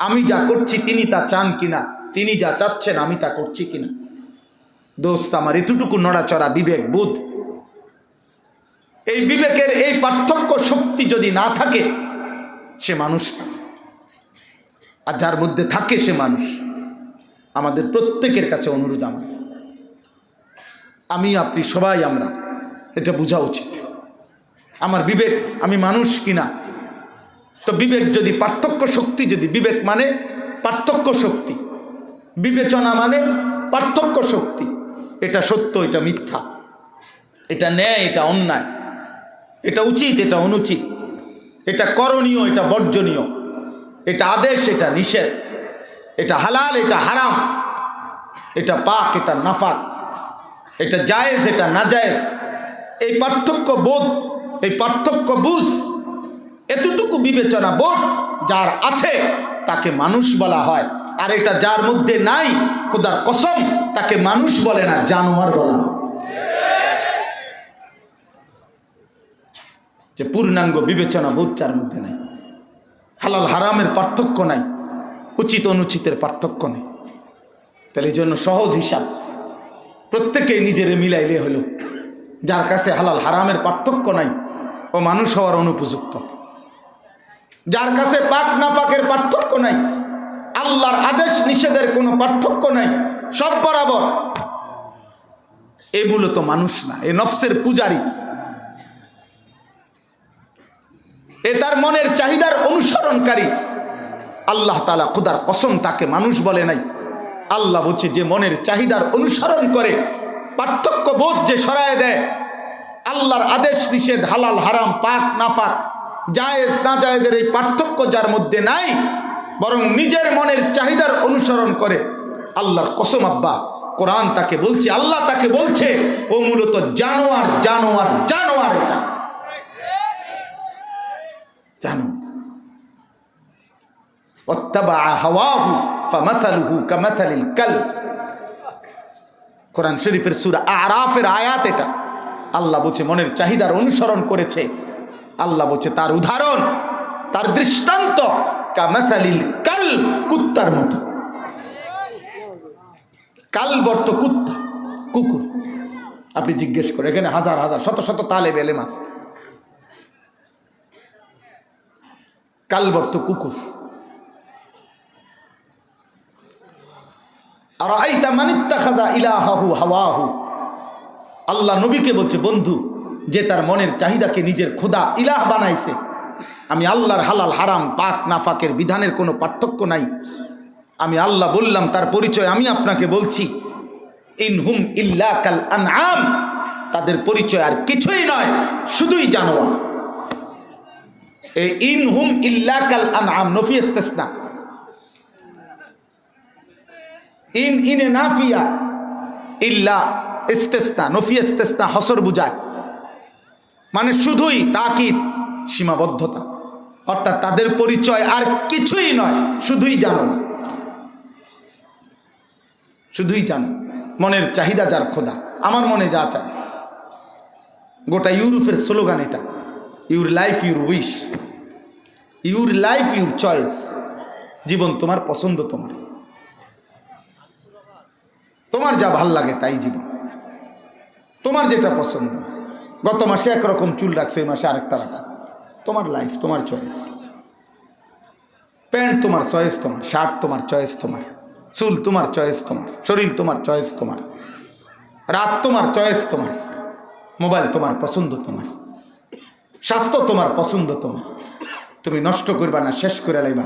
আমি যা করছি তিনি তা চান কিনা, তিনি যা চাচ্ছেন আমি তা করছি কিনা। দোস্ত আমার, এতটুকু নড়াচড়া বিবেক বোধ, এই বিবেকের এই পার্থক্য শক্তি যদি না থাকে সে মানুষ না, আর যার মধ্যে থাকে সে মানুষ। আমাদের প্রত্যেকের কাছে অনুরোধ, আমি আপনি সবাই আমরা এটা বোঝা উচিত, আমার বিবেক, আমি মানুষ কিনা। তো বিবেক যদি পার্থক্য শক্তি, যদি বিবেক মানে পার্থক্য শক্তি, বিবেচনা মানে পার্থক্য শক্তি, এটা সত্য, এটা মিথ্যা, এটা ন্যায়, এটা অন্যায়, এটা উচিত, এটা অনুচিত, এটা করণীয়, এটা বর্জনীয়, এটা আদেশ, এটা নিষেধ, এটা হালাল, এটা হারাম, এটা পাক, এটা নাফাক, এটা জায়েজ, এটা নাজায়েজ, এই পার্থক্য বোধ, এই পার্থক্য বুঝ, এতটুকু বিবেচনা বোধ যার আছে তাকে মানুষ বলা হয়। আর এটা যার মধ্যে নাই, খোদার কসম, তাকে মানুষ বলে না, জানোয়ার বলা হয়। যে পূর্ণাঙ্গ বিবেচনা বোধ যার মধ্যে নাই, হালাল হারামের পার্থক্য নাই, উচিত অনুচিতের পার্থক্য নেই। তাহলে এই জন্য সহজ হিসাব, প্রত্যেকেই নিজেরে মিলাইলে হলো, যার কাছে হালাল হারামের পার্থক্য নাই ও মানুষ হওয়ার অনুপযুক্ত, যার কাছে পাক নাফাকের পার্থক্য নাই, আল্লাহর আদেশ নিষেধের কোনো পার্থক্য নাই, সব বরাবর, এ মূলত মানুষ না, এ নফসের পূজারী, এ তার মনের চাহিদার অনুসরণকারী। আল্লাহ তাআলা খোদার কসম তাকে মানুষ বলে নাই। আল্লাহ বলছে যে মনের চাহিদার অনুসরণ করে, পার্থক্য বোধ যে সরায় দেয়, আল্লাহর আদেশ নিষেধ, হালাল হারাম, পাক নাফাক, জায়েজ না জায়েজের এই পার্থক্য যার মধ্যে নাই, বরং নিজের মনের চাহিদার অনুসরণ করে, আল্লাহর কসম আব্বা, কোরআন তাকে বলছে, আল্লাহ তাকে বলছে ও মূলত জানোয়ার, জানোয়ার, জানোয়ার, এটা জানোয়ার। ওয়াত্তাবা হাওয়াহু ফামাসালুহু কামাসালিল কালব, কোরআন শরীফের সূরা আরাফের আয়াত এটা। আল্লাহ বলছে মনের চাহিদার অনুসরণ করেছে, আল্লাহ বলছে তার উদাহরণ, তার দৃষ্টান্ত কামাসালিল কালব, কুত্তার মতো। কালব অর্থ কুত্তা, কুকুর। আপনি জিজ্ঞেস করেন, এখানে হাজার হাজার শত শত তালেব ইলম আছে, কালব অর্থ কুকুর। আর আইতা মানিত্তাখাযা ইলাহাহু হাওয়াহু, আল্লাহ নবীকে বলছে বন্ধু, যে তার মনের চাহিদাকে নিজের খোদা ইলাহ বানাইছে। আমি আল্লাহর হালাল হারাম পাক নাফাকের বিধানের কোনো পার্থক্য নাই, আমি আল্লাহ বললাম, তার পরিচয় আমি আপনাকে বলছি, ইনহুম ইল্লা কাল আনআম, তাদের পরিচয় আর কিছুই নয়, শুধুই জানোয়ার। এই ইনহুম ইল্লা কাল আনআম নফি ইস্তিসনা, ইনে নাফিয়া, ইল্লা ইস্তিসনা, নফি ইস্তিসনা হসর বুঝায়, মানে শুধুই তাকিদ, সীমাবদ্ধতা, অর্থাৎ তাদের পরিচয় আর কিছুই নয়, শুধুই জানো, শুধুই জানো। মনের চাহিদা যার খোদা, আমার মনে যা চায়। গোটা ইউরোপের স্লোগান এটা, your life your wish, your life your choice, জীবন তোমার পছন্দ, তোমার তোমার যা ভাল লাগে তাই জীবন, তোমার যেটা পছন্দ। গত মাসে একরকম চুল রাখছো, এই মাসে আরেকটা রাখা, তোমার লাইফ, তোমার চয়েস। প্যান্ট তোমার চয়েস, তোমার শার্ট তোমার চয়েস, তোমার চুল তোমার চয়েস, তোমার শরীর তোমার চয়েস, তোমার রাত তোমার চয়েস, তোমার মোবাইল তোমার পছন্দ, তোমার স্বাস্থ্য তোমার পছন্দ, তোমার তুমি নষ্ট করবা না, শেষ করে লাইবা।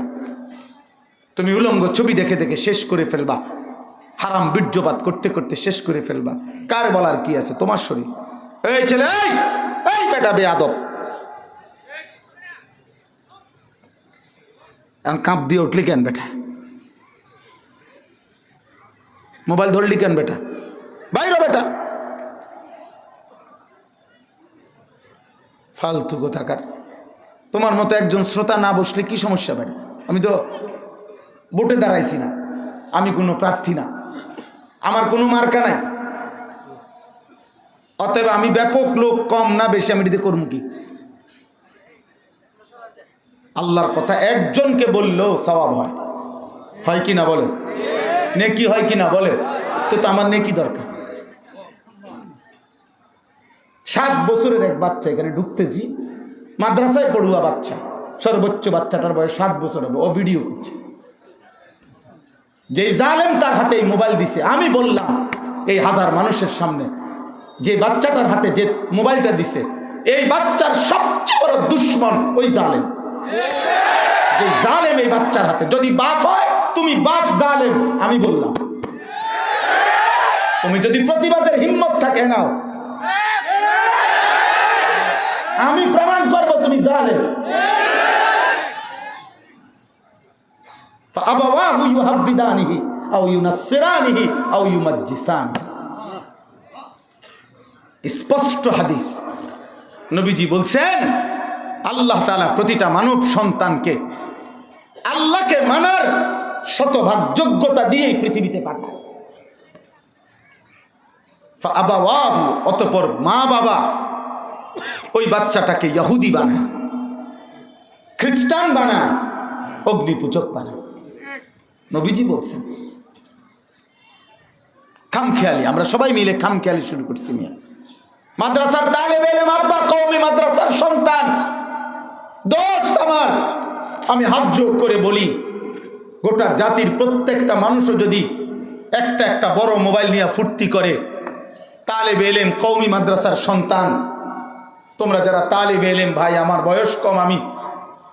তুমি উলঙ্গ ছবি দেখে দেখে শেষ করে ফেলবা, হারাম বীর্যপাত করতে করতে শেষ করে ফেলবা। কার বলার কি আছে? তোমার শরীর। এই ছেলে, এই বেটা বেয়াদব, কাঁপ দিয়ে উঠলি কেন বেটা? মোবাইল ধরলি কেন বেটা? বাইরে বেটা, ফালতু কোথাকার। তোমার মতো একজন শ্রোতা না বসলে কি সমস্যা বেটা? আমি তো ভোটে দাঁড়াইছি না, আমি কোনো প্রার্থী না, আমার কোনো মার্কা নাই, অতএব আমি ব্যাপক লোক, কম না বেশি, আমি এটিতে করবো কি? আল্লাহর কথা একজনকে বললেও সওয়াব হয়, হয় কি না বলে? নেকি হয় কি না বলে? তো আমার নেকি দরকার। 7 বছরের এক বাচ্চা এখানে ঢুকতেছি, মাদ্রাসায় পড়ুয়া বাচ্চা, সর্বোচ্চ বাচ্চাটার বয়স 7 বছর হবে, ও ভিডিও করছে। যে জালেম তার হাতে এই মোবাইল দিছে, আমি বললাম এই হাজার মানুষের সামনে, যে বাচ্চাটার হাতে যে মোবাইলটা দিছে, এই বাচ্চার সবচেয়ে বড় দুশ্মন ওই জালেম। যে জালেম এই বাচ্চার হাতে, যদি বাপ হয় তুমি বাপ জালেম, আমি বললাম। তুমি যদি প্রতিবাদের হিম্মত থাকে নাও, আমি প্রমাণ করব তুমি জালেম। فأبواه يهودانه أو ينصرانه أو يمجسانه। স্পষ্ট হাদিস, নবীজি বলছেন আল্লাহ তাআলা প্রতিটা মানব সন্তানকে আল্লাহকে মানার শতভাগ যোগ্যতা দিয়ে পৃথিবীতে পাঠায়। ফাআবাওয়াহু, অতঃপর মা বাবা ওই বাচ্চাটাকে ইহুদি বানায়, খ্রিস্টান বানায়, অগ্নিপূজক বানায়। নবীজি বলছেন খামখেয়ালি, আমরা সবাই মিলে খামখেয়ালি শুরু করছি। মিয়া মাদ্রাসার তালেবে ইলম, আব্বা কওমি মাদ্রাসার সন্তান, দোস্ত আমার, আমি হাত জোর করে বলি, গোটা জাতির প্রত্যেকটা মানুষও যদি একটা একটা বড় মোবাইল নিয়ে ফুর্তি করে, তালেবে ইলম কওমি মাদ্রাসার সন্তান, তোমরা যারা তালেবে ইলম ভাই, আমার বয়স কম, আমি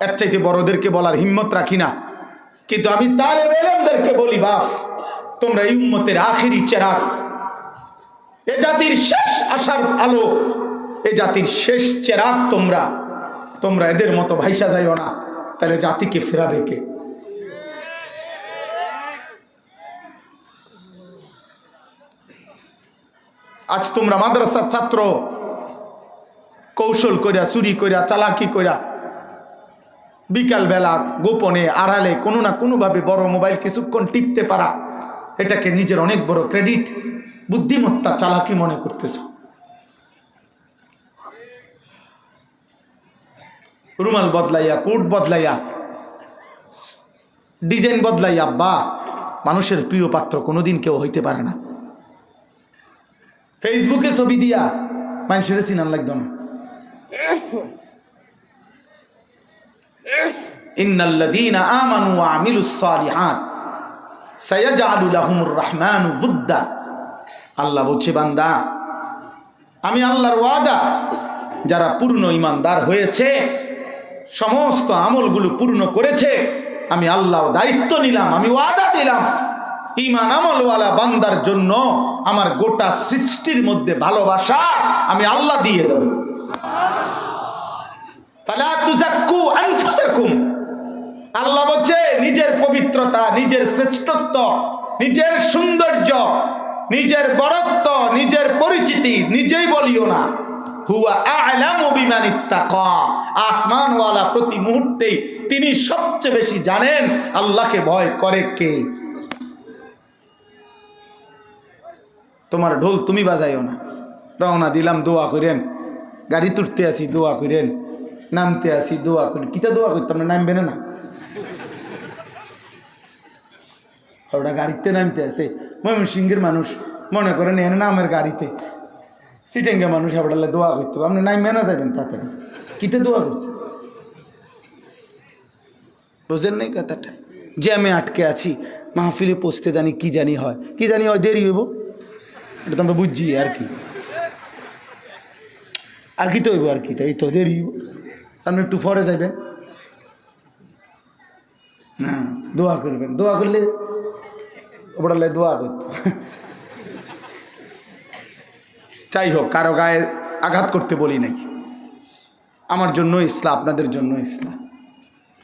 এর চাইতে বড়দেরকে বলার হিম্মত রাখি না, কিন্তু আমি তালেবে ইলমদেরকে বলি, বাপ তোমরা এই উম্মতের আখিরি চেরাগ, এ জাতির শেষ আশার আলো, এ জাতির শেষ চেরাগ, তোমরা এদের মতো ভাইসা যাইও না, তাহলে জাতিকে ফেরাবে কে? আজ তোমরা মাদ্রাসার ছাত্র কৌশল কইরা, চুরি কইরা, চালাকি কইরা, বিকাল বেলা গোপনে আড়ালে কোনো না কোনোভাবে বড় মোবাইল কিছুক্ষণ টিপতে পারা, এটাকে নিজের অনেক বড় ক্রেডিট, বুদ্ধিমত্তা, চালাকি মনে করতেছ। রুমাল বদলাইয়া, কোট বদলাইয়া, ডিজাইন বদলাইয়া, বা মানুষের প্রিয় পাত্র কোনোদিন কেউ হইতে পারে না। ফেসবুকে ছবি দিয়া মানুষের চিনান লাগতো না। ইন্নাল্লাযীনা আমানু ওয়া আমিলুস সালিহাত সায়াজআলু লাহুমুর রাহমানু উদ্দা। আল্লাহ বলছে, বান্দা আমি আল্লাহর ওয়াদা, যারা পূর্ণ ঈমানদার হয়েছে, সমস্ত আমলগুলো পূর্ণ করেছে, আমি আল্লাহ দায়িত্ব নিলাম, আমি ওয়াদা দিলাম, ঈমান আমলওয়ালা বান্দার জন্য আমার গোটা সৃষ্টির মধ্যে ভালোবাসা আমি আল্লাহ দিয়ে দেব। ফালা তুযাক্কু আনফুসাকুম, আল্লাহ বলছে নিজের পবিত্রতা, নিজের শ্রেষ্ঠত্ব, নিজের সৌন্দর্য, নিজের বড়ত্ব, নিজের পরিচিতি নিজেই বলিও না। হুয়া আ'লামু বিমানিত্তাকা, আসমানওয়ালা প্রতি মুহূর্তেই তিনি সবচেয়ে বেশি জানেন আল্লাহকে ভয় করে কে। তোমার ঢোল তুমি বাজাইও না। রওনা দিলাম, দোয়া করেন, গাড়ি তুলতে আসি দোয়া করেন, নামতে আসি দোয়া করেন। কিতা দোয়া করতাম না, নামবে না? ওটা গাড়িতে নামতে আসে, ময়মনসিংহের মানুষ মনে করেন এনে না আমার গাড়িতে, সিটেঙ্গে মানুষ আপনার দোয়া করতে হবে, আপনি নামবে না যাবেন তাতে, কিতে দোয়া করছে? বুঝেন নাই কথাটা? যে আমি আটকে আছি, মাহফিলে পৌঁছতে জানি কি জানি হয়, কি জানি হয়, দেরি হইব, এটা তো আমরা বুঝছি। আর কি তো হইব, আর কি এই তো দেরি হইব, আপনি একটু পরে যাবেন না, দোয়া করবেন, দোয়া করলে ওপরালে দোয়া করত। যাই হোক, কারো গায়ে আঘাত করতে বলি নাই, আমার জন্য ইসলাম, আপনাদের জন্য ইসলাম।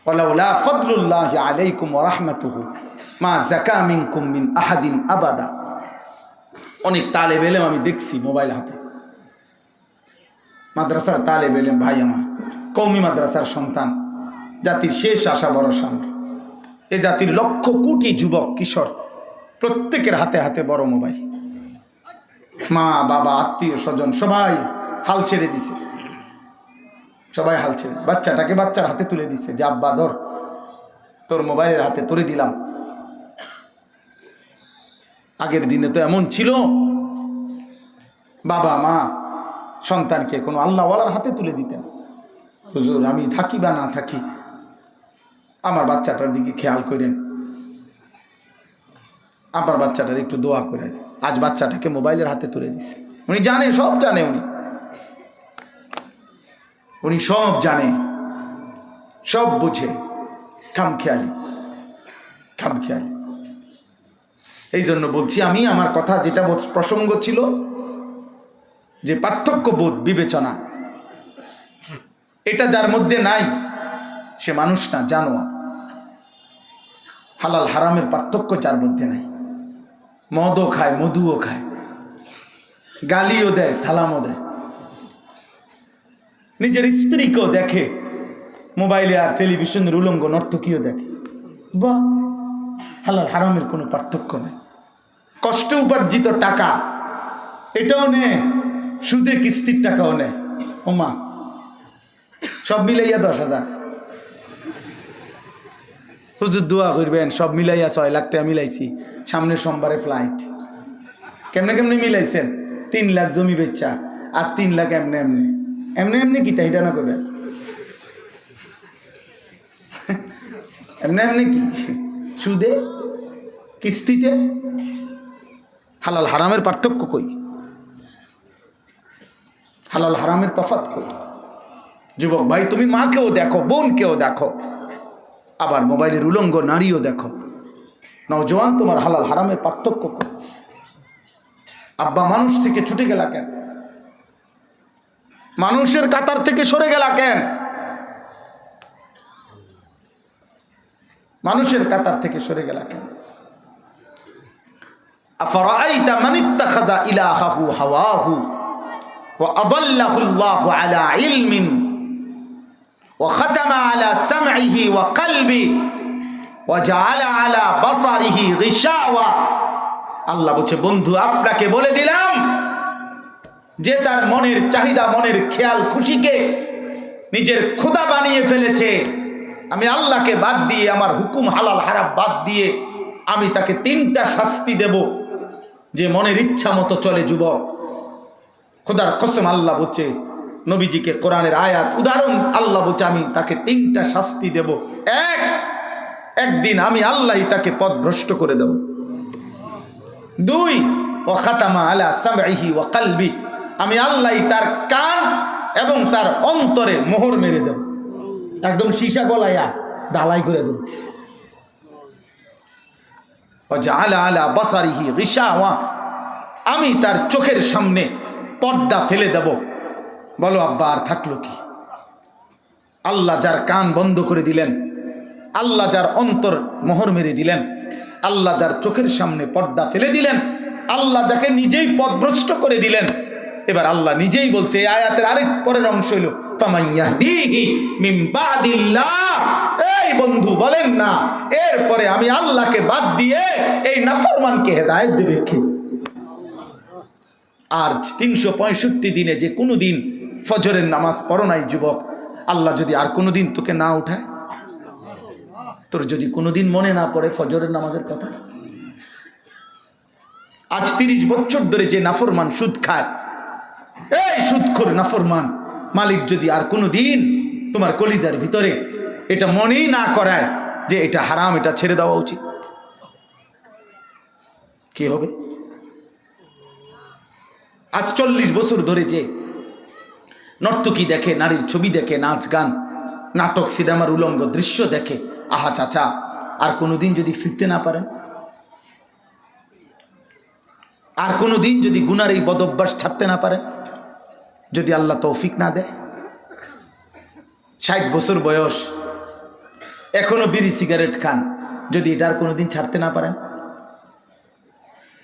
ওয়ালাউলা ফাদলুল্লাহি আলাইকুম ওয়া রাহমাতুহু মা যাকা মিনকুম মিন আহাদিন আবাদা। অনেক তালেব ইলম আমি দেখছি মোবাইল হাতে, মাদ্রাসার তালেব ইলম ভাই আমার, কওমি মাদ্রাসার সন্তান, জাতির শেষ আশা ভরসা আমার। এ জাতির লক্ষ কোটি যুবক কিশোর প্রত্যেকের হাতে হাতে বড় মোবাইল, মা বাবা আত্মীয় স্বজন সবাই হাল ছেড়ে দিছে, সবাই হাল ছেড়ে বাচ্চাটাকে বাচ্চার হাতে তুলে দিছে, যে আব্বা ধর তোর মোবাইলের হাতে তুলে দিলাম, আগের দিনে তো এমন ছিল, বাবা মা সন্তানকে কোনো আল্লাহওয়ালার হাতে তুলে দিতেন। হুজুর আমি থাকি বা না থাকি, আমার বাচ্চাটার দিকে খেয়াল করেন, আমার বাচ্চাটার একটু দোয়া করে। আজ বাচ্চাটাকে মোবাইলের হাতে তুলে দিছে। উনি জানে, সব জানে, উনি সব জানে, সব বুঝে। খামখেয়ালি। এই জন্য বলছি আমি, আমার কথা যেটা প্রসঙ্গ ছিল যে পার্থক্য বোধ, বিবেচনা, এটা যার মধ্যে নাই সে মানুষ না, জানোয়ার। হালাল হারামের পার্থক্য যার মধ্যে নাই, মদও খায়, মধুও খায়, গালিও দেয়, সালামও দেয়, নিজের স্ত্রীকেও দেখে, মোবাইলে আর টেলিভিশনের উলঙ্গ নর্তকীও দেখে। বাহ, হালাল হারামের কোনো পার্থক্য নেই। কষ্টে উপার্জিত টাকা এটাও নেয়, সুদে কিস্তির টাকাও নেয়। ওমা, সব মিলাইয়া 10,000। হুজুর দোয়া করবেন, সব মিলাইয়া 6 লাখ টাকা মিলাইছি, সামনের সোমবারে ফ্লাইট। কেমনে মিলাইছেন? 3 লাখ জমি বেচা আর 3 লাখ এমনি কি তাই না করবেন? এমনি কি সুদে কিস্তিতে? হালাল হারামের পার্থক্য কই? হালাল হারামের তফাৎ কই? যুবক ভাই, তুমি মাকেও দেখো, বোনকেও দেখো, আবার মোবাইলের উলঙ্গ নারীও দেখো। নওজোয়ান, তোমার হালাল হারামের পার্থক্য কই? আব্বা মানুষ থেকে ছুটে গেলা কেন? মানুষের কাতার থেকে সরে গেলা কেন? মানুষের কাতার থেকে সরে গেলা কেন? আফরাআইতা মান ইত্তাখাযা ইলাহাহু হাওয়াহু ওয়া আদাল্লাহু আল্লাহু আলা ইলমিন ওয়া খাতামা আলা সামঈহি ওয়া কলবি ওয়া জাআলা আলা বাসারিহি গিশাওয়া। আল্লাহ বলছে, বন্ধু আপনাকে বলে দিলাম, যে তার মনের চাহিদা, মনের খেয়াল খুশিকে নিজের খোদা বানিয়ে ফেলেছে, আমি আল্লাহকে বাদ দিয়ে, আমার হুকুম হালাল হারাম বাদ দিয়ে আমি তাকে 3টা শাস্তি দেব। যে মনের ইচ্ছা মতো চলে যুবক, খোদার কসম আল্লাহ বলছে, নবীজিকে কোরআনের আয়াত উদাহরণ আল্লাহ বলছে, আমি তাকে 3টা শাস্তি দেব। একদিন আমি আল্লাহ তাকে পথভ্রষ্ট করে দেব। 2, ওয়া খাতামা আলা সামঈহি ওয়া কলবি, আমি আল্লাহ তার কান এবং তার অন্তরে মোহর মেরে দেব, একদম সীসা গলাইয়া ডালাই করে দেব। ওয়া জাআলা আলা বাসারিহি গিশাওয়া, আমি তার চোখের সামনে পর্দা ফেলে দেব। বলো আব্বা, আর থাকলো কি? আল্লাহ যার কান বন্ধ করে দিলেন, আল্লাহ যার অন্তর মোহর মেরে দিলেন, আল্লাহ যার চোখের সামনে পর্দা ফেলে দিলেন, আল্লাহ যাকে নিজেই পথভ্রষ্ট করে দিলেন। এবার আল্লাহ নিজেই বলছে, এই আয়াতের আরেক পরের অংশ হলো ফামান ইয়াহদিহি মিন বাদিল্লাহ। এই বন্ধু বলেন না, এরপরে আমি আল্লাহকে বাদ দিয়ে এই নাফরমানকে হেদায়েত দেবে কে? আর 365 দিনে যে কোনো দিন ফজরের নামাজ পড়ো নাই যুবক, আল্লাহ যদি আর কোনো দিন তোকে না উঠায়, তোর যদি কোনোদিন মনে না পড়ে ফজরের নামাজের কথা, আজ 30 বছর ধরে যে নাফরমান সুদ খায়, এই সুদখোর নাফরমান মালিক যদি আর কোনো দিন তোমার কলিজার ভিতরে এটা মনেই না করায় যে এটা হারাম, এটা ছেড়ে দেওয়া উচিত, কি হবে? আজ 40 বছর ধরে যে নর্তকী দেখে, নারীর ছবি দেখে, নাচ গান, নাটক, সিনেমার উলঙ্গ দৃশ্য দেখে, আহা চাচা, আর কোনোদিন যদি ফিরতে না পারেন, আর কোনোদিন যদি গুনার এই বদভ্যাস ছাড়তে না পারেন, যদি আল্লাহ তৌফিক না দেয়, 60 বছর বয়স এখনো বিড়ি সিগারেট খান, যদি এটা আর কোনোদিন ছাড়তে না পারেন,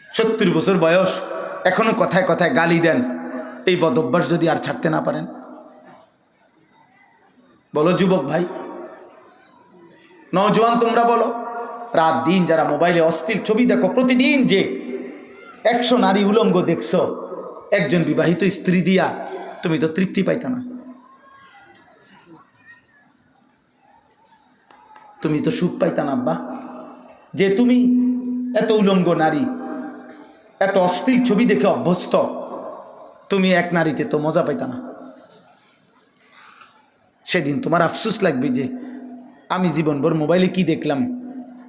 70 বছর বয়স এখনো কথায় কথায় গালি দেন, এই বদভ্যাস যদি আর ছাড়তে না পারেন, বলো যুবক ভাই, নওজোয়ান তোমরা বলো, রাত দিন যারা মোবাইলে অশ্লীল ছবি দেখো, প্রতিদিন যে 100 নারী উলঙ্গ দেখছো, একজন বিবাহিত স্ত্রী দিয়া তুমি তো তৃপ্তি পাইতা না, তুমি তো সুখ পাইতা না আব্বা, যে তুমি এত উলঙ্গ নারী এত অশ্লীল ছবি দেখে অভ্যস্ত, তুমি এক নারীতে তো মজা পাইতা না। সেদিন তোমার আফসোস লাগবে যে আমি জীবনভর মোবাইলে কি দেখলাম,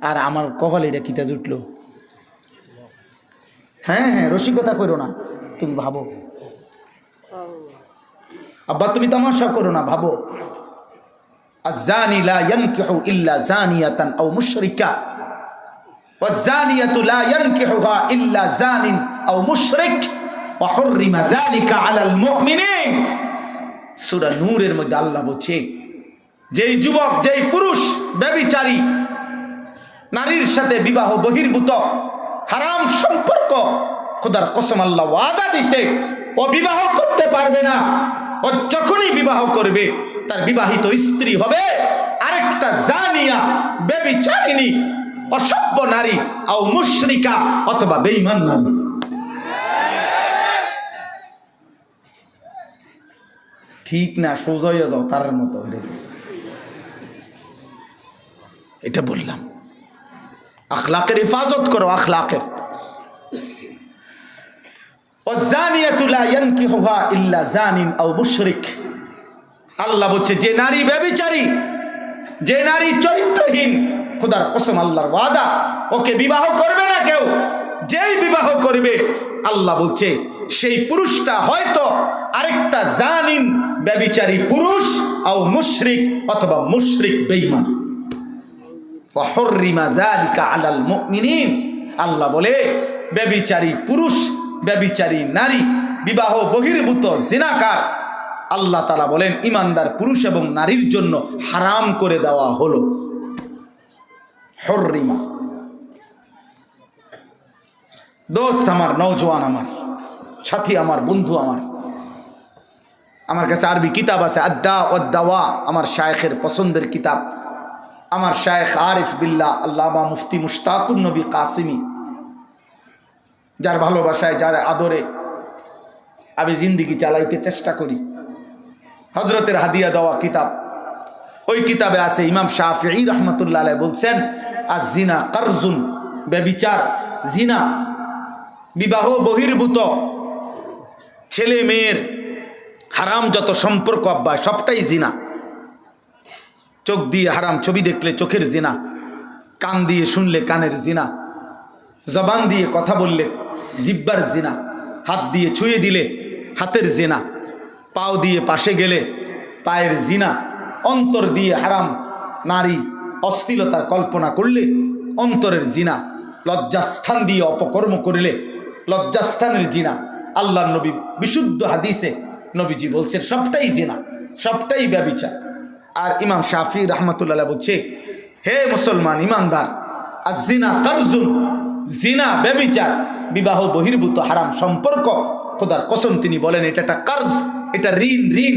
আর আমার কপালে এটা কিতা জুটলো। হ্যাঁ হ্যাঁ, রসিকতা করো না, তুমি ভাবো। আব্বা তুমি তামাশা করো না, ভাবো। আয-যানি লা ইয়ানকিহু ইল্লা যানিয়াতান আও মুশরিকা ওয়াজ-যানিয়াতু লা ইয়ানকিহুহা ইল্লা যানিন আও মুশরিক ওয়া হুররিমা যালিকা আলাল মুমিনিন। সূরা নূরের মধ্যে আল্লাহ বলছে, যেই যুবক, যেই পুরুষ ব্যভিচারী, নারীর সাথে বিবাহ বহির্ভূত হারাম সম্পর্ক, খোদার কসম আল্লাহ ওয়াদা দিছে ও বিবাহ করতে পারবে না। ও যখনই বিবাহ করবে তার বিবাহিত স্ত্রী হবে আরেকটা জানিয়া, ব্যভিচারিণী, অসভ্য নারী, আও মুশরিকা, অথবা বেঈমান নারী। ঠিক না? সোজা হয়ে যাও তার মতো। এটা বললাম, আখলাকের হেফাজত করো, আখলাকের। ওয়াজ-যানিয়াতু লা ইয়ানকিহুহা ইল্লা যানিন আও মুশরিক। আল্লাহ বলছে, যে নারী ব্যভিচারী, যে নারী চরিত্রহীন, খোদার কসম আল্লাহর ওয়াদা, ওকে বিবাহ করবে না কেউ। যেই বিবাহ করবে, আল্লাহ বলছে সেই পুরুষটা হয়তো আরেকটা জানিন, ব্যভিচারী পুরুষ, আও মুশরিক, অথবা মুশরিক বেঈমান। ওয়া হুররিমা যালিকা আলাল মুমিনিন। আল্লাহ বলে ব্যভিচারী পুরুষ, ব্যভিচারী নারী, বিবাহ বহির্ভূত জিনাকার, আল্লাহ তাআলা বলেন ইমানদার পুরুষ এবং নারীর জন্য হারাম করে দেওয়া হলো। হুররিমা। দোস্ত আমার, নওজোয়ান আমার, সাথী আমার, বন্ধু আমার কাছে আরবি কিতাব আছে, আদ্দা ওয়াদ দাওয়া, আমার শায়েখের পছন্দের কিতাব। আমার শায়েখ আরিফ বিল্লাহ আল্লামা মুফতি মুশতাকুন নবী কাসিমি, যার ভালোবাসায়, যার আদরে আমি জিন্দিগি চালাইতে চেষ্টা করি, হজরতের হাদিয়া দেওয়া কিতাব। ওই কিতাবে আছে ইমাম শাফিঈ রহমতুল্লাহ আলাইহি বলছেন, আয-জিনা কারজুন, ব্যভিচার, জিনা, বিবাহ বহির্ভূত ছেলে মেয়ের হারাম যত সম্পর্ক আব্বা, সবটাই জিনা। চোখ দিয়ে হারাম ছবি দেখলে চোখের জিনা, কান দিয়ে শুনলে কানের জিনা, জবান দিয়ে কথা বললে জিহ্বার জিনা, হাত দিয়ে ছুঁয়ে দিলে হাতের জিনা, পাও দিয়ে পাশে গেলে পায়ের জিনা, অন্তর দিয়ে হারাম নারী অশ্লীলতার কল্পনা করলে অন্তরের জিনা, লজ্জাস্থান দিয়ে অপকর্ম করলে লজ্জাস্থানের জিনা। আল্লাহর নবী বিশুদ্ধ হাদিসে নবীজি বলছেন সবটাই জিনা, সবটাই ব্যভিচার। আর ইমাম শাফি রহমতুল্লাহ বলছে, হে মুসলমান ইমানদার, আয-জিনা কারজুন, জিনা ব্যভিচার, বিবাহ বহির্ভূত হারাম সম্পর্ক, খোদার কসম তিনি বলেন এটা একটা কার্জ, এটা ঋণ। ঋণ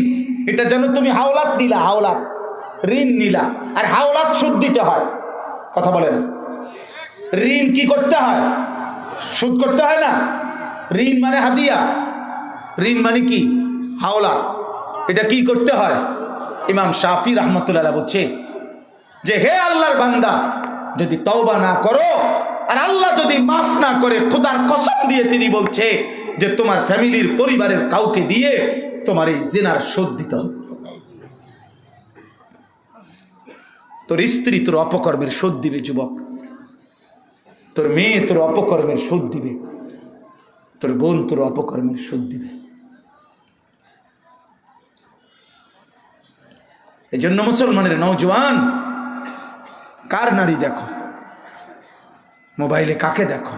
এটা যেন তুমি হাওলাত নিলা, হাওলাত, ঋণ নিলা। আর হাওলাত সুদ দিতে হয়, কথা বলে না। ঋণ কি করতে হয়? সুদ করতে হয় না। ঋণ মানে হাদিয়া, ঋণ মানে কি? হাওলাত। এটা কি করতে হয়? ইমাম শাফি রহমতুল্লাহ বলছে যে হে আল্লাহর বান্দা, যদি তওবা না করো আর আল্লাহ যদি মাফ না করে, খোদার কসম দিয়ে তিনি বলছে যে তোমার ফ্যামিলির, পরিবারের কাউকে দিয়ে তোমার এই জিনার শোধ দিতে হবে। তোর স্ত্রী তোর অপকর্মের শোধ দিবে যুবক, তোর মেয়ে তোর অপকর্মের শোধ দিবে, তোর বোন তোর অপকর্মের শোধ দিবে। এই জন্য মুসলমানের নওজোয়ান, কার নারী দেখো, মোবাইলে কাকে দেখো,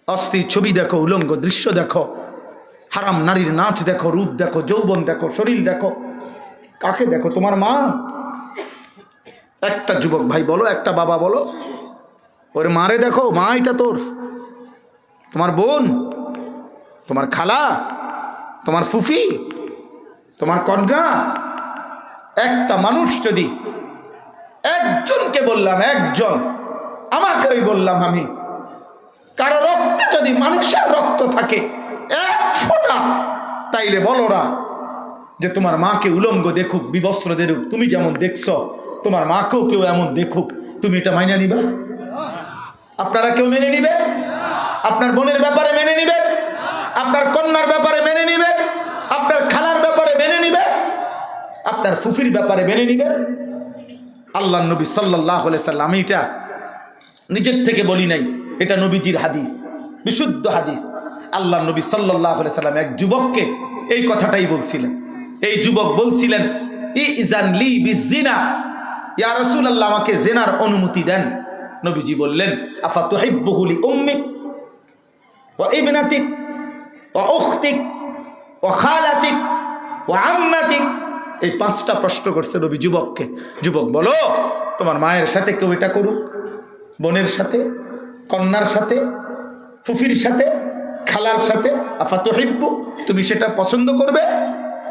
অস্থির ছবি দেখো, উলঙ্গ দৃশ্য দেখো, হারাম নারীর নাচ দেখো, রূপ দেখো, যৌবন দেখো, শরীর দেখো, কাকে দেখো? তোমার মা? একটা যুবক ভাই বলো, একটা বাবা বলো, ওর মারে দেখো, মা এটা তোর, তোমার বোন, তোমার খালা, তোমার ফুফি, তোমার কন্যা। একটা মানুষ যদি, একজনকে বললাম, একজন, আমাকে ওই বললাম আমি, কারো রক্তে যদি মানুষের রক্ত থাকে এক ফোঁটা, তাইলে বলো না যে তোমার মাকে উলঙ্গ দেখুক, বিবস্ত্র দেখুক, তুমি যেমন দেখছো তোমার মাকেও কেউ এমন দেখুক, তুমি এটা মাইনা নিবা? আপনারা কেউ মেনে নিবে? আপনার বোনের ব্যাপারে মেনে নিবেন, আপনার কন্যার ব্যাপারে মেনে নিবেন, আপনার খালার ব্যাপারে মেনে নিবেন, আপনার ফুফির ব্যাপারে মেনে নিবেন। আল্লাহ নবী সাল্লাল্লাহু আলাইহি সাল্লাম, আমি এটা নিজের থেকে বলি নাই, এটা নবীজির হাদিস, বিশুদ্ধ হাদিস। আল্লাহ নবী সাল্লাল্লাহু আলাইহি সাল্লাম এক যুবককে এই কথাটাই বলছিলেন। এই যুবক বলছিলেন, ইজান লি বিজিনা, ইয়া রাসূলুল্লাহ, আমাকে জিনার অনুমতি দেন। নবীজি বললেন, আফা তুহিব্বুহু লি উম্মিক ওয়া ইবনাতিক ওয়া উখতিক ওয়া খালাতিক ওয়া আম্মাতিক। এই 5টা প্রশ্ন করছে নবী যুবককে। যুবক বলো, তোমার মায়ের সাথে কেউ এটা করুক, বোনের সাথে, কন্যার সাথে, ফুফির সাথে, খালার সাথে, আফা তুহিব্বু, তুমি সেটা পছন্দ করবে?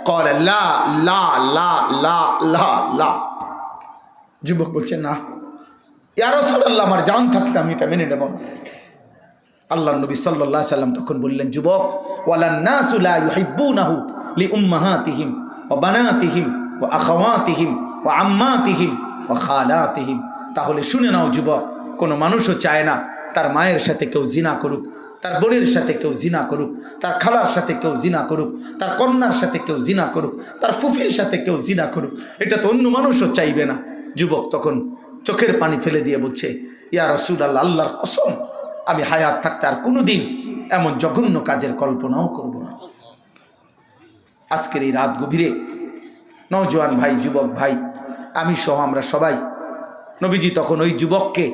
ক্বালা লা লা লা লা লা লা। যুবক বলছে, না ইয়া রাসূলুল্লাহ, আমার জান থাকতে আমি এটা মেনে নেব না। আল্লাহ নবী সাল্লাল্লাহু আলাইহি সাল্লাম তখন বললেন, যুবক, ওয়ালান নাসু লা ইউহিব্বুনাহু লিউম্মাহাতিহিম ওয়া বানাতিহিম ওয়া আখাওয়াতিহিম ওয়া আম্মাতিহিম ওয়া খালাতিহিম। তাহলে শুনে নাও যুবক, কোনো মানুষও চায় না তার মায়ের সাথে কেউ জিনা করুক, তার বোনের সাথে কেউ জিনা করুক, তার খালার সাথে কেউ জিনা করুক, তার কন্যার সাথে কেউ জিনা করুক, তার ফুফির সাথে কেউ জিনা করুক। এটা তো অন্য মানুষও চাইবে না। যুবক তখন চোখের পানি ফেলে দিয়ে বলছে, ইয়া রাসূলুল্লাহ, আল্লাহর কসম, আমি হায়াত থাকতে আর কোনোদিন এমন জঘন্য কাজের কল্পনাও করব না। আজকের এই রাত গভীরে নওজোয়ান ভাই, যুবক ভাই, আমি সহ আমরা সবাই, নবীজি তখন ওই যুবককে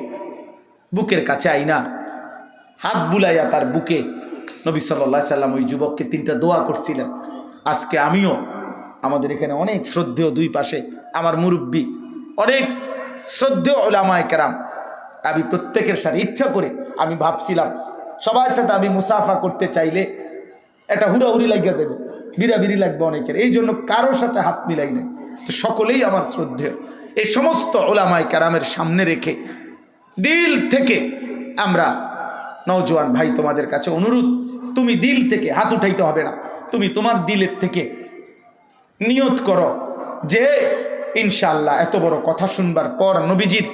বুকের কাছে আইনা হাত বুলাইয়া তার বুকে নবী সাল্লাল্লাহু আলাইহি সাল্লাম ওই যুবককে 3টা দোয়া করছিলেন। আজকে আমিও, আমাদের এখানে অনেক শ্রদ্ধেয়, দুই পাশে আমার মুরব্বী, অনেক শ্রদ্ধেয় উলামায়ে কেরাম, আমি প্রত্যেকের সাথে ইচ্ছা করে আমি ভাবছিলাম সবার সাথে আমি মুসাফা করতে চাইলে এটা হুড়াহুড়ি লাগিয়া যাবে, বিড়াবিড়ি লাগবে অনেকের, এই জন্য কারোর সাথে হাত মিলাই নাই। তো সকলেই আমার শ্রদ্ধেয়, এই সমস্ত উলামায়ে কেরামের সামনে রেখে দিল থেকে আমরা নওজোয়ান ভাই তোমাদের কাছে অনুরোধ, তুমি দিল থেকে, হাত উঠাইতে হবে না, তুমি তোমার দিলের থেকে নিয়ত করো যে ইনশাআল্লাহ এত বড় কথা শুনবার পর নবীজির,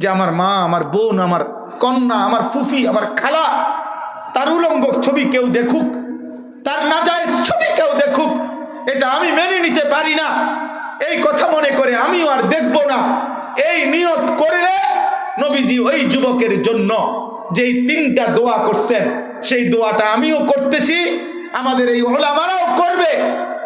যে আমার মা, আমার বোন, আমার কন্যা, আমার ফুফি, আমার খালা, তার উলঙ্গ ছবি কেউ দেখুক, তার নাজায়েজ ছবি কেউ দেখুক, এটা আমি মেনে নিতে পারি না। এই কথা মনে করে আমিও আর দেখব না। এই নিয়ত করলে নবীজি ওই যুবকের জন্য যেই 3টা দোয়া করছেন, সেই দোয়াটা আমিও করতেছি, আমাদের এই উলামারাও করবে।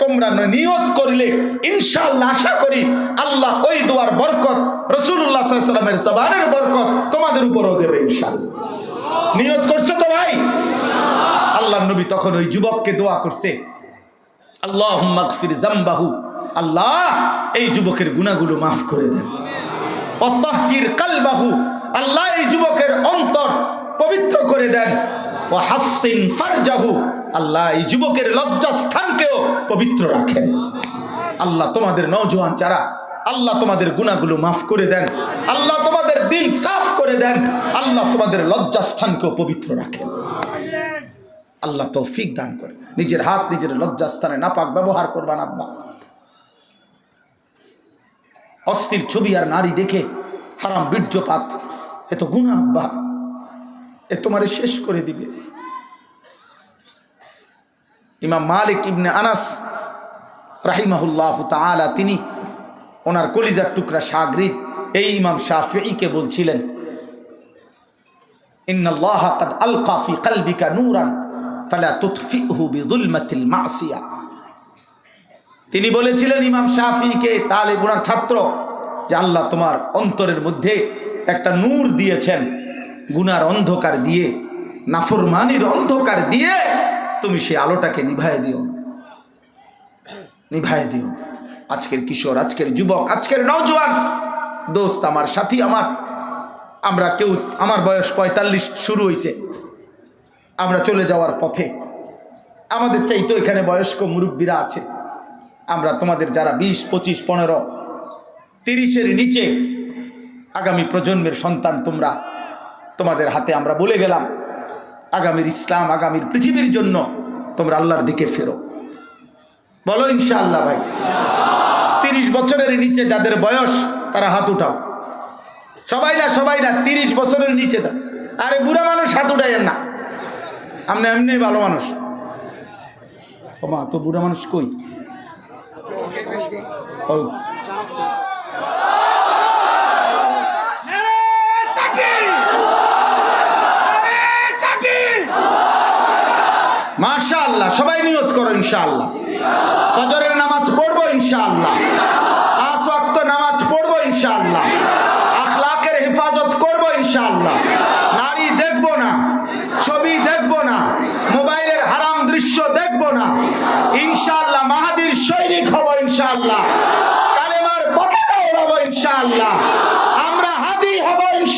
তোমরা নিয়ত করলে ইনশাআল্লাহ আশা করি আল্লাহ ওই দোয়ার বরকত, রাসূলুল্লাহ সাল্লাল্লাহু আলাইহি ওয়াসাল্লামের জবানের বরকত তোমাদের উপরও দেবে ইনশাআল্লাহ। নিয়ত করছো তো ভাই? আল্লাহর নবী তখন ওই যুবককে দোয়া করছে, আল্লাহুম্মা গফির যামবাহু, আল্লাহ এই যুবকের গুনাহগুলো মাফ করে দেন। ওয়া তাহহির কলবাহু, আল্লাহ এই যুবকের অন্তর পবিত্র করে দেন। ওয়া হাসসিন ফারজাহু, আল্লাহ এই যুবকের লজ্জাস্থানকেও পবিত্র রাখেন। আল্লাহ তোমাদের নওজোয়ান যারা, আল্লাহ তোমাদের গুনাহগুলো মাফ করে দেন, আল্লাহ তোমাদের দিল সাফ করে দেন, আল্লাহ তোমাদের লজ্জাস্থানকেও পবিত্র রাখেন। আল্লাহ তৌফিক দান করে। নিজের হাত নিজের লজ্জাস্থানে নাপাক ব্যবহার করবেন আব্বা। অস্থির ছবি আর নারী দেখে হারাম বীর্যপাত, এ তো গুনাহ আব্বা, এ তোমারে শেষ করে দিবে। ইমাম মালিক ইবনে আনাস রাহিমাহুল্লাহু তাআলা, তিনি ওনার কলিজার টুকরা শাগরিদ এই ইমাম শাফিঈকে বলছিলেন, ইন্নাল্লাহা ক্বাদ আলকা ফি কলবিকা নূরান ফালা তুতফিহু বিযুলমাতিল মাসিয়া। তিনি বলেছিলেন ইমাম শাফিঈকে, তালেব ওনার ছাত্র, যে আল্লাহ তোমার অন্তরের মধ্যে একটা নূর দিয়েছেন, গুনার অন্ধকার দিয়ে, নাফরমানির অন্ধকার দিয়ে তুমি সেই আলোটাকে নিভায়ে দিও, নিভায়ে দিও। আজকের কিশোর, আজকের যুবক, আজকের নওজোয়ান দোস্ত আমার, সাথী আমার, আমরা কেউ, আমার বয়স 45 শুরু হয়েছে, আমরা চলে যাওয়ার পথে, আমাদের চাইতো এখানে বয়স্ক মুরব্বীরা আছে। আমরা তোমাদের যারা 20, 25, 15, 30-এর নিচে আগামী প্রজন্মের সন্তান তোমরা, তোমাদের হাতে আমরা বলে গেলাম, আগামীর ইসলাম, আগামীর পৃথিবীর জন্য তোমরা আল্লাহর দিকে ফেরো। বলো ইনশাআল্লাহ ভাই। 30 বছরের নিচে যাদের বয়স, তারা হাত উঠাও। সবাই না, সবাই না, 30 বছরের নিচে। আরে বুড়া মানুষ হাত উঠাইয়েন না, আপনি এমনি ভালো মানুষ। ও মা, তো বুড়া মানুষ কই? ও মাশাআল্লাহ, সবাই নিয়ত করো ইনশাআল্লাহ। ফজরের নামাজ পড়বো ইনশাআল্লাহ, 5 ওয়াক্ত নামাজ পড়বো ইনশাআল্লাহ, আখলাকের হেফাজত করবো ইনশাআল্লাহ, নারী দেখবো না, ছবি দেখবো না, মোবাইলের হারাম দৃশ্য দেখবো না ইনশাআল্লাহ, মাহাদির সৈনিক হবো ইনশাআল্লাহ, কালেমার পতাকা ওড়াবো ইনশাআল্লাহ, আমরা হাদি হবো ইনশাআল্লাহ।